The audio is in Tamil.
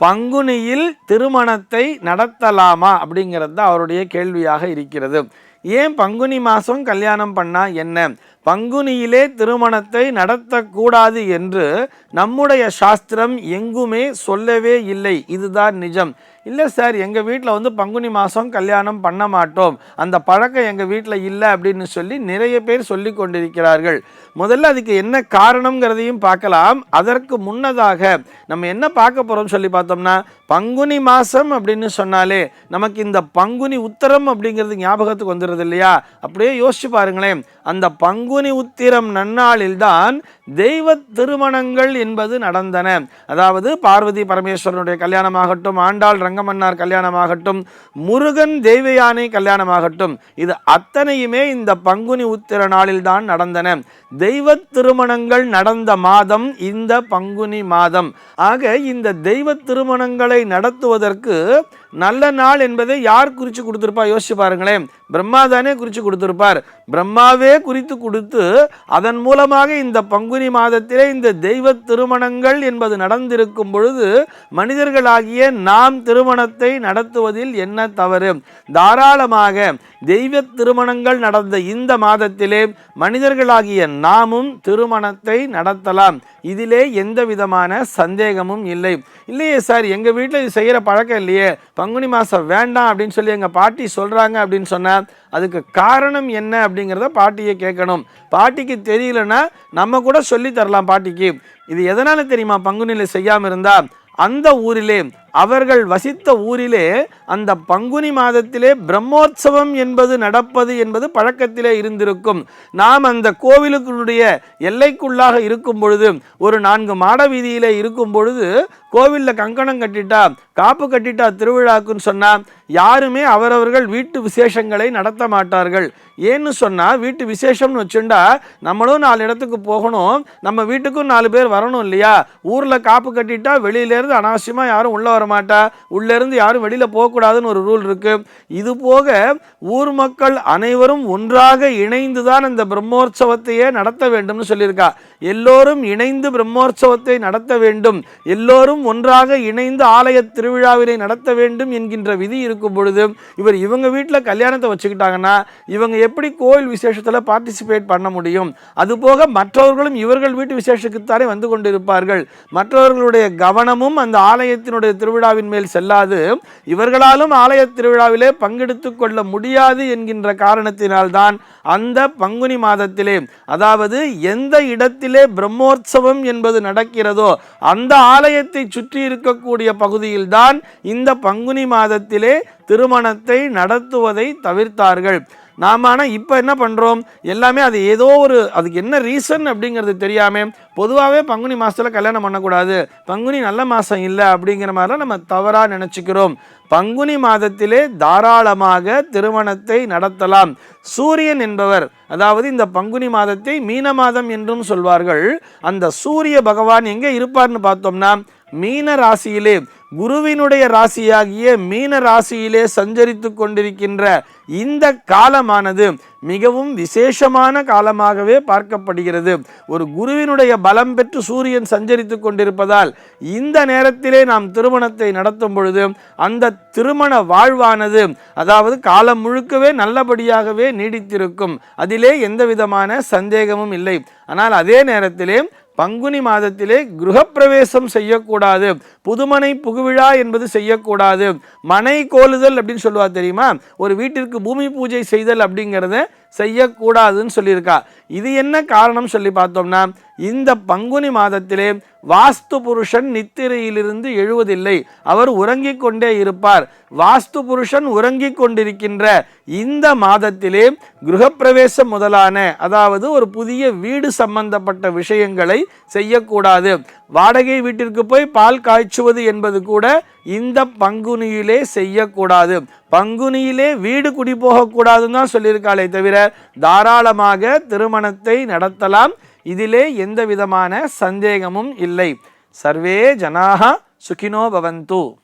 பங்குனியில் திருமணத்தை நடத்தலாமா அப்படிங்கிறது தான் அவருடைய கேள்வியாக இருக்கிறது. ஏன் பங்குனி மாதம் கல்யாணம் பண்ணா என்ன, பங்குனியிலே திருமணத்தை நடத்தக்கூடாது என்று நம்முடைய சாஸ்திரம் எங்குமே சொல்லவே இல்லை. இதுதான் நிஜம். இல்லை சார், எங்கள் வீட்டில் பங்குனி மாதம் கல்யாணம் பண்ண மாட்டோம், அந்த பழக்கம் எங்கள் வீட்டில் இல்லை அப்படின்னு சொல்லி நிறைய பேர் சொல்லி கொண்டிருக்கிறார்கள். முதல்ல அதுக்கு என்ன காரணங்கிறதையும் பார்க்கலாம். அதற்கு முன்னதாக நம்ம என்ன பார்க்க போகிறோம் சொல்லி பார்த்தோம்னா, பங்குனி மாதம் அப்படின்னு சொன்னாலே நமக்கு இந்த பங்குனி உத்திரம் அப்படிங்கிறது ஞாபகத்துக்கு வந்துடுது இல்லையா? அப்படியே யோசிச்சு பாருங்களேன். அந்த பங்குனி உத்திரம் நன்னாளில்தான் தெய்வ திருமணங்கள் என்பது நடந்தன. அதாவது பார்வதி பரமேஸ்வரனுடைய கல்யாணமாகட்டும், ஆண்டாள் ரங்கமன்னார் கல்யாணமாகட்டும், முருகன் தேவயானை கல்யாணமாகட்டும், இது அத்தனையுமே இந்த பங்குனி உத்திர நாளில் தான் நடந்தன. தெய்வ திருமணங்கள் நடந்த மாதம் இந்த பங்குனி மாதம். ஆக இந்த தெய்வ திருமணங்களை நடத்துவதற்கு நல்ல நாள் என்பதை யார் குறித்து கொடுத்திருப்பா? யோசிச்சு பாருங்களேன். பிரம்மா தானே குறித்து கொடுத்திருப்பார். பிரம்மாவே குறித்து கொடுத்து அதன் மூலமாக இந்த பங்குனி மாதத்திலே இந்த தெய்வ திருமணங்கள் என்பது நடந்திருக்கும் பொழுது மனிதர்களாகிய நாம் திருமணத்தை நடத்துவதில் என்ன தவறு? தாராளமாக தெய்வ திருமணங்கள் நடந்த இந்த மாதத்திலே மனிதர்களாகிய நாமும் திருமணத்தை நடத்தலாம். இதிலே எந்த விதமான சந்தேகமும் இல்லை. இல்லையே சார், எங்கள் வீட்டில் இது செய்கிற பழக்கம் இல்லையே, பங்குனி மாதம் வேண்டாம் அப்படின்னு சொல்லி எங்கள் பாட்டி சொல்கிறாங்க அப்படின்னு சொன்னால் அதுக்கு காரணம் என்ன அப்படிங்கிறத பாட்டியை கேட்கணும். பாட்டிக்கு தெரியலன்னா நம்ம கூட சொல்லி தரலாம் பாட்டிக்கு. இது எதனால் தெரியுமா பங்குனியில் செய்யாமல் இருந்தால், அந்த ஊரிலே அவர்கள் வசித்த ஊரிலே அந்த பங்குனி மாதத்திலே பிரம்மோற்சவம் என்பது நடப்பது என்பது பழக்கத்திலே இருந்திருக்கும். நாம் அந்த கோவிலுக்குடைய எல்லைக்குள்ளாக இருக்கும் பொழுது, ஒரு 4 மாட வீதியிலே இருக்கும் பொழுது, கோவிலில் கங்கணம் கட்டிட்டா, காப்பு கட்டிட்டா திருவிழாக்குன்னு சொன்னால் யாருமே அவரவர்கள் வீட்டு விசேஷங்களை நடத்த மாட்டார்கள். ஏன்னு சொன்னால், வீட்டு விசேஷம்னு வச்சுண்டா நம்மளும் 4 இடத்துக்கு போகணும், நம்ம வீட்டுக்கும் 4 பேர் வரணும் இல்லையா? ஊரில் காப்பு கட்டிட்டா வெளியிலேருந்து அனாவசியமாக யாரும் உள்ள வரமாட்டா, உள்ளேருந்து யாரும் வெளியில் போகக்கூடாதுன்னு ஒரு ரூல் இருக்கு. இது போக ஊர் மக்கள் அனைவரும் ஒன்றாக இணைந்து தான் அந்த பிரம்மோற்சவத்தையே நடத்த வேண்டும்னு சொல்லியிருக்கா. எல்லோரும் இணைந்து பிரம்மோற்சவத்தை நடத்த வேண்டும், எல்லோரும் ஒன்றாக இணைந்து ஆலய திருவிழாவினை நடத்த வேண்டும் என்கின்ற விதி இருக்கும் பொழுது இவங்க வீட்டில் கல்யாணத்தை வச்சுக்கிட்டாங்கன்னா இவங்க எப்படி கோயில் விசேஷத்தில் பார்ட்டிசிபேட் பண்ண முடியும்? அதுபோக மற்றவர்களும் இவர்கள் வீட்டு விசேஷத்துக்குத்தானே வந்து கொண்டிருப்பார்கள். மற்றவர்களுடைய கவனமும் அந்த ஆலயத்தினுடைய திருவிழாவின் மேல் செல்லாது, இவர்களாலும் ஆலய திருவிழாவிலே பங்கெடுத்துக் கொள்ள முடியாது என்கின்ற காரணத்தினால்தான் அந்த பங்குனி மாதத்திலே, அதாவது எந்த இடத்திலே பிரம்மோற்சவம் என்பது நடக்கிறதோ அந்த ஆலயத்தை சுற்றி இருக்கக்கூடிய பகுதியில்தான் இந்த பங்குனி மாதத்திலே திருமணத்தை நடத்துவதை தவிர்த்தார்கள். நாம் ஆனால் இப்போ என்ன பண்ணுறோம், எல்லாமே அது ஏதோ ஒரு அதுக்கு என்ன ரீசன் அப்படிங்கிறது தெரியாமல் பொதுவாகவே பங்குனி மாதத்தில் கல்யாணம் பண்ணக்கூடாது, பங்குனி நல்ல மாதம் இல்லை அப்படிங்கிற மாதிரிலாம் நம்ம தவறாக நினச்சிக்கிறோம். பங்குனி மாதத்திலே தாராளமாக திருமணத்தை நடத்தலாம். சூரியன் என்பவர், அதாவது இந்த பங்குனி மாதத்தை மீன மாதம் என்றும் சொல்வார்கள். அந்த சூரிய பகவான் எங்கே இருப்பார்னு பார்த்தோம்னா மீன ராசியிலே, குருவினுடைய ராசியாகிய மீன ராசியிலே சஞ்சரித்து கொண்டிருக்கின்ற இந்த காலமானது மிகவும் விசேஷமான காலமாகவே பார்க்கப்படுகிறது. ஒரு குருவினுடைய பலம் பெற்று சூரியன் சஞ்சரித்து கொண்டிருப்பதால் இந்த நேரத்திலே நாம் திருமணத்தை நடத்தும் பொழுது அந்த திருமண வாழ்வானது, அதாவது காலம் முழுக்கவே நல்லபடியாகவே நீடித்திருக்கும். அதிலே எந்த விதமான சந்தேகமும் இல்லை. ஆனால் அதே நேரத்திலே பங்குனி மாதத்திலே கிரகப்பிரவேசம் செய்யக்கூடாது, புதுமனை புகுவிழா என்பது செய்யக்கூடாது, மனை கோலுதல் அப்படின்னு சொல்லுவா தெரியுமா, ஒரு வீட்டிற்கு பூமி பூஜை செய்தல் அப்படிங்கிறத செய்யக்கூடாதுன்னு சொல்லியிருக்கா. இது என்ன காரணம் சொல்லி பார்த்தோம்னா, இந்த பங்குனி மாதத்திலே வாஸ்து புருஷன் நித்திரையிலிருந்து எழுவதில்லை, அவர் உறங்கிக் கொண்டே இருப்பார். வாஸ்து புருஷன் உறங்கிக் கொண்டிருக்கின்ற இந்த மாதத்திலே கிரகப்பிரவேசம் முதலான, அதாவது ஒரு புதிய வீடு சம்பந்தப்பட்ட விஷயங்களை செய்யக்கூடாது. வாடகை வீட்டிற்கு போய் பால் காய்ச்சுவது என்பது கூட இந்த பங்குனியிலே செய்யக்கூடாது. பங்குனியிலே வீடு குடி போகக்கூடாதுன்னு தான் சொல்லியிருக்காளே தவிர தாராளமாக திருமணத்தை நடத்தலாம். இதிலே எந்த விதமான சந்தேகமும் இல்லை. சர்வே ஜனாஹ சுகினோ பவந்து.